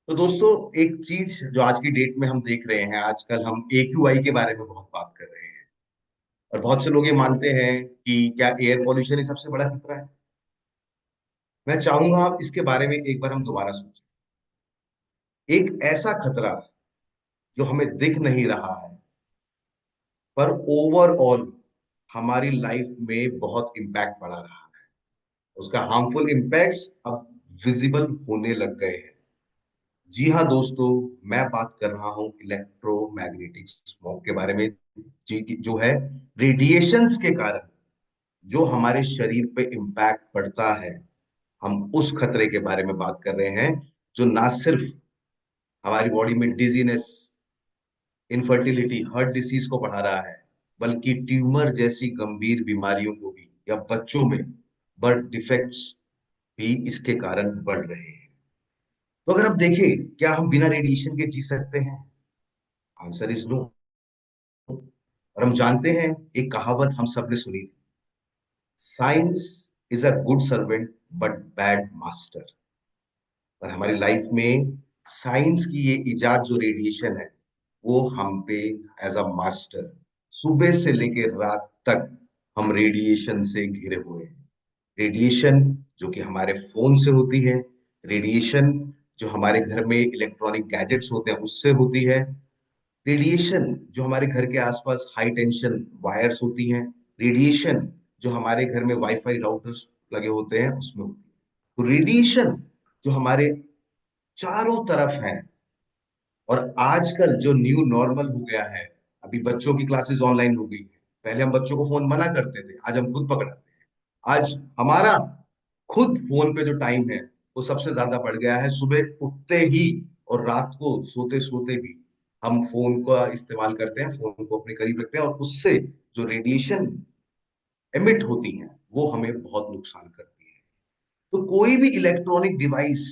तो दोस्तों, एक चीज जो आज की डेट में हम देख रहे हैं, आजकल हम AQI के बारे में बहुत बात कर रहे हैं। और बहुत से लोग ये मानते हैं कि क्या एयर पॉल्यूशन ही सबसे बड़ा खतरा है। मैं चाहूंगा आप इसके बारे में एक बार हम दोबारा सोचें। एक ऐसा खतरा जो हमें दिख नहीं रहा है, पर ओवरऑल हमारी लाइफ में बहुत इम्पैक्ट पड़ा रहा है। उसका हार्मफुल इम्पैक्ट्स अब विजिबल होने लग गए हैं। जी हाँ दोस्तों, मैं बात कर रहा हूँ इलेक्ट्रोमैग्नेटिक स्मॉग के बारे में। जो है रेडिएशंस के कारण जो हमारे शरीर पे इम्पैक्ट पड़ता है, हम उस खतरे के बारे में बात कर रहे हैं। जो ना सिर्फ हमारी बॉडी में डिजीनेस, इनफर्टिलिटी, हार्ट डिसीज को बढ़ा रहा है, बल्कि ट्यूमर जैसी गंभीर बीमारियों को भी, या बच्चों में बर्थ डिफेक्ट्स भी इसके कारण बढ़ रहे हैं। तो अगर आप देखें, क्या हम बिना रेडिएशन के जी सकते हैं? Answer is no. और हम जानते हैं, एक कहावत हम सबने सुनी थी, science is a good servant but bad master. और हमारी लाइफ में साइंस की ये इजाद जो रेडिएशन है, वो हम पे एज अ मास्टर, सुबह से लेकर रात तक हम रेडिएशन से घिरे हुए हैं। रेडिएशन जो कि हमारे फोन से होती है, रेडिएशन जो हमारे घर में इलेक्ट्रॉनिक गैजेट्स होते हैं उससे होती है, रेडिएशन जो हमारे घर के आसपास हाई टेंशन वायर्स होती हैं, रेडिएशन जो हमारे घर में वाईफाई राउटर्स लगे होते हैं उसमें होती है। तो रेडिएशन जो हमारे चारों तरफ है। और आजकल जो न्यू नॉर्मल हो गया है, अभी बच्चों की क्लासेस ऑनलाइन हो गई है। पहले हम बच्चों को फोन मना करते थे, आज हम खुद पकड़ाते हैं। आज हमारा खुद फोन पे जो टाइम है वो सबसे ज्यादा बढ़ गया है। सुबह उठते ही और रात को सोते सोते भी हम फोन का इस्तेमाल करते हैं, फोन को अपने करीब रखते हैं, और उससे जो रेडिएशन एमिट होती है वो हमें बहुत नुकसान करती है। तो कोई भी इलेक्ट्रॉनिक डिवाइस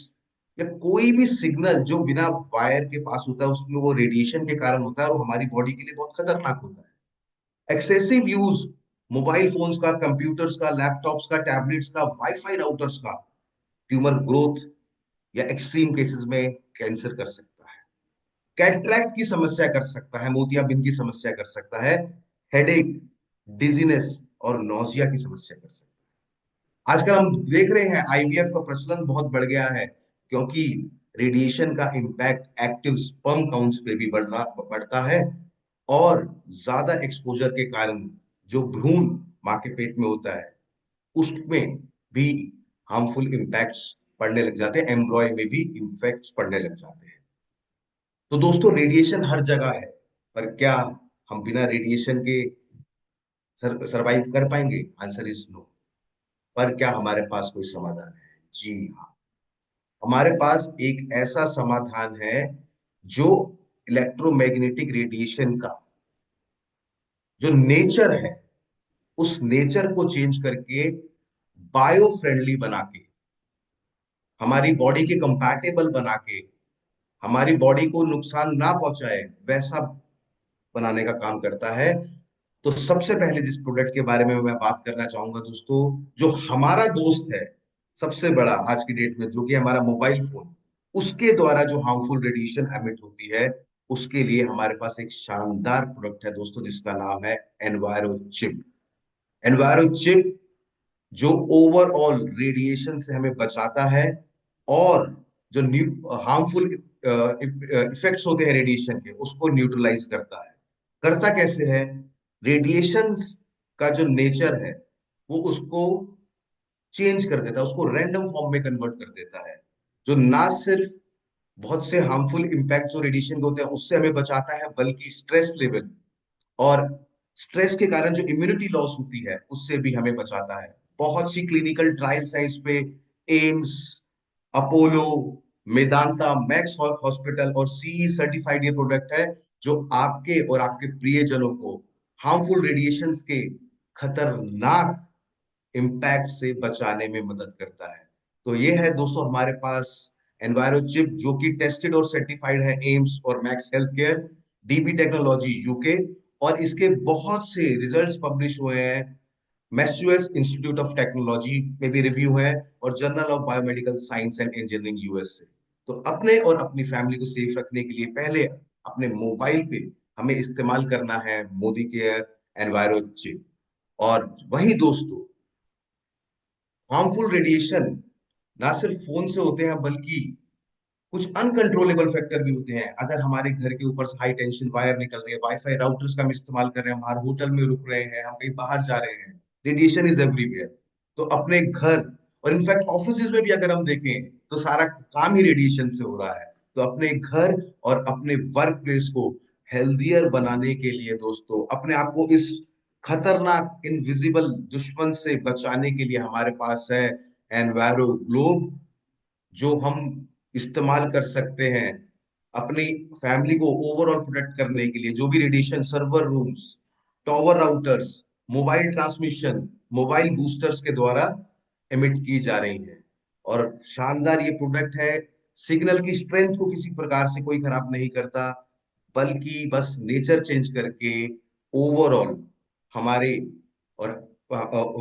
या कोई भी सिग्नल जो बिना वायर के पास होता है, उसमें वो रेडिएशन के कारण होता है और वो हमारी बॉडी के लिए बहुत खतरनाक होता है। एक्सेसिव यूज मोबाइल फोन्स का, कंप्यूटर्स का, लैपटॉप्स का, टैबलेट्स का, वाईफाई राउटर्स का ट्यूमर ग्रोथ या एक्सट्रीम केसेस में कैंसर कर सकता है, कैटरैक्ट की समस्या कर सकता है, मोतियाबिंद की समस्या कर सकता है, हेडेक, डिजीनेस और नोजिया की समस्या कर सकता है। आजकल हम देख रहे हैं IVF का प्रचलन बहुत बढ़ गया है, क्योंकि रेडिएशन का इम्पैक्ट एक्टिव स्पर्म काउंट्स पे भी बढ़ता है। और ज्यादा एक्सपोजर के कारण जो भ्रूण माँ के पेट में होता है उसमें भी हार्मफुल इम्पैक्ट्स पड़ने लग जाते हैं, एम्ब्रॉय में भी इम्पैक्ट्स पड़ने लग जाते हैं। तो दोस्तों, रेडिएशन हर जगह है, पर क्या हम बिना रेडिएशन के सरवाइव कर पाएंगे? Answer is no. पर क्या हमारे पास कोई समाधान है? जी हाँ, हमारे पास एक ऐसा समाधान है जो इलेक्ट्रोमैग्नेटिक रेडिएशन का जो नेचर है, उस नेचर को चेंज करके बायो फ्रेंडली बना के, हमारी बॉडी के कंपैटिबल बना के, हमारी बॉडी को नुकसान ना पहुंचाए वैसा बनाने का काम करता है। तो सबसे पहले जिस प्रोडक्ट के बारे में मैं बात करना चाहूंगा दोस्तों, जो हमारा दोस्त है सबसे बड़ा आज की डेट में, जो कि हमारा मोबाइल फोन, उसके द्वारा जो हार्मफुल रेडिएशन एमिट होती है, उसके लिए हमारे पास एक शानदार प्रोडक्ट है दोस्तों, जिसका नाम है एनवायरो चिप। एनवायरो चिप जो ओवरऑल रेडिएशन से हमें बचाता है, और जो न्यू हार्मफुल इफेक्ट्स होते हैं रेडिएशन के, उसको न्यूट्रलाइज करता है। करता कैसे है? रेडिएशंस का जो नेचर है वो उसको चेंज कर देता है, उसको रैंडम फॉर्म में कन्वर्ट कर देता है, जो ना सिर्फ बहुत से हार्मफुल इम्पैक्ट जो रेडिएशन के होते हैं उससे हमें बचाता है, बल्कि स्ट्रेस लेवल और स्ट्रेस के कारण जो इम्यूनिटी लॉस होती है उससे भी हमें बचाता है। बहुत सी क्लिनिकल ट्रायल्स हैं इस पे। AIIMS, Apollo, Medanta, max hospital और CE सर्टिफाइड ये प्रोडक्ट है, जो आपके और आपके प्रियजनों को हार्मफुल रेडिएशंस के खतरनाक इम्पैक्ट से बचाने में मदद करता है। तो ये है दोस्तों हमारे पास एनवायरो चिप, जो कि टेस्टेड और सर्टिफाइड है एम्स और max health care, DB technology UK, और इसके बहुत से रिजल्ट्स पब्लिश हुए हैं। मैसूएट्स इंस्टीट्यूट ऑफ टेक्नोलॉजी में भी रिव्यू है, और journal of biomedical science and engineering US से। तो अपने और अपनी फैमिली को सेफ रखने के लिए पहले अपने मोबाइल पे हमें इस्तेमाल करना है मोदी केयर एनवायरो चिप। और वही दोस्तों, हार्मफुल रेडिएशन ना सिर्फ फोन से होते हैं बल्कि कुछ अनकंट्रोलेबल फैक्टर भी होते हैं। अगर हमारे घर के ऊपर से हाई टेंशन वायर निकल रही है, वाईफाई राउटर्स का हम इस्तेमाल कर रहे हैं, हम हर होटल में रुक रहे हैं, हम कहीं बाहर जा रहे हैं, रेडिएशन इज एवरीवेयर। तो अपने घर और इनफैक्ट ऑफिस में भी अगर हम देखें तो सारा काम ही रेडिएशन से हो रहा है। तो अपने घर और अपने वर्क प्लेस को हेल्दियर बनाने के लिए दोस्तों, अपने आप को इस खतरनाक इनविजिबल दुश्मन से बचाने के लिए हमारे पास है एनवायरो ग्लोब, जो हम इस्तेमाल कर सकते हैं अपनी फैमिली को ओवरऑल प्रोटेक्ट करने के लिए। जो भी radiation server rooms, tower routers, mobile transmission, mobile boosters के द्वारा एमिट की जा रही है। और शानदार ये प्रोडक्ट है, सिग्नल की स्ट्रेंथ को किसी प्रकार से कोई खराब नहीं करता, बल्कि बस नेचर चेंज करके ओवरऑल हमारे और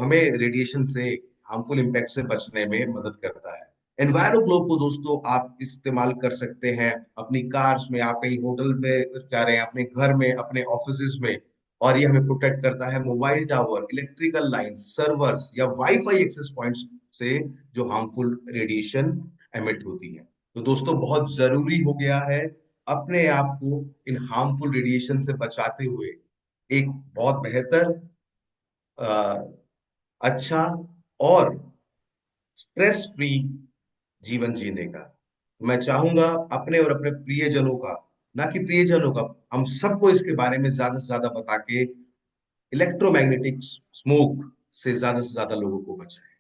हमें रेडिएशन से, हार्मफुल इम्पैक्ट से बचने में मदद करता है। एनवायरो ग्लोब को दोस्तों आप इस्तेमाल कर सकते हैं अपनी कार्स में, आप कहीं होटल में जा रहे हैं, अपने घर में, अपने ऑफिस में। और ये हमें प्रोटेक्ट करता है mobile tower, electrical line, servers या वाईफाई एक्सेस पॉइंट्स से जो हार्मफुल रेडिएशन एमिट होती है। तो दोस्तों बहुत जरूरी हो गया है अपने आप को इन हार्मफुल रेडिएशन से बचाते हुए एक बहुत बेहतर, अच्छा और स्ट्रेस फ्री जीवन जीने का। मैं चाहूंगा अपने और अपने प्रियजनों का, ना कि प्रियजनों का, हम सबको इसके बारे में ज्यादा से ज्यादा बता के इलेक्ट्रोमैग्नेटिक स्मोक से ज्यादा लोगों को बचाएं।